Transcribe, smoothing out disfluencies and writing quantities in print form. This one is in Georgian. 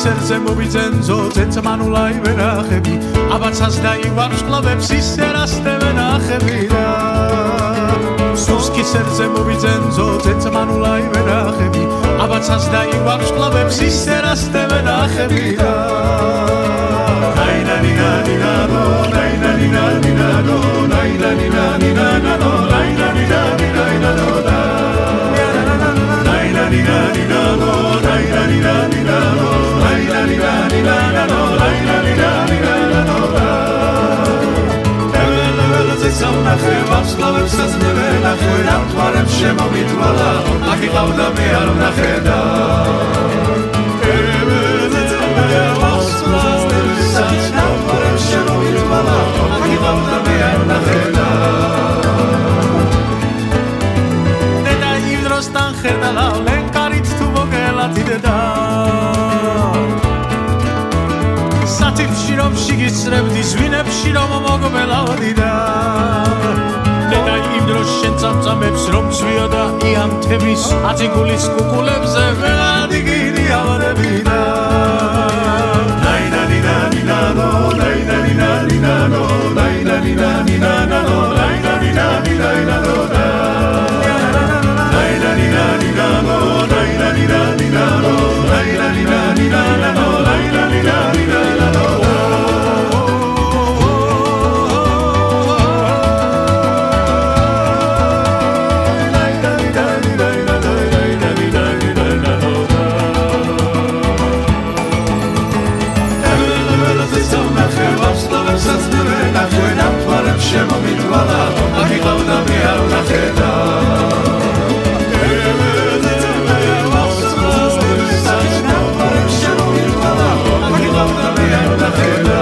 სერზე მოვიძენძო ზეწმანულაი ვერახები აბაცას დაივარშკლავებს ისე რასდე ვენახები და სუსკი სერზე მოვიძენძო ზეწმანულაი ვერახები აბაცას დაივარშკლავებს ისე რასდე ვენახები და ვარსკვლავებს საძნევე ნახე ნავთვარებს შემომიტვალა აქ იყავდა მე არ ვნახე და ვარსკვლავებს ნავთვარებს შემომიტვალა აქ იყავდა მე არ ვნახე და დედა იმ დროსთან ხედალა ლენკარით თუ მოგელათი დედა სათიფში რომ შიგისწრებდი ზვინებში რომ მოგველავდი და დედა იმ დროს შენ წამწამებს რომ ცვიოდა იამთების აწიგულის კუკულებზე ვეღადიგიდი ავარები და შემომიტვალა აქ იყავდა მე არ ვნახე და ვარსკვლავებს შემომიტვალა აქ იყავდა მე არ ვნახე და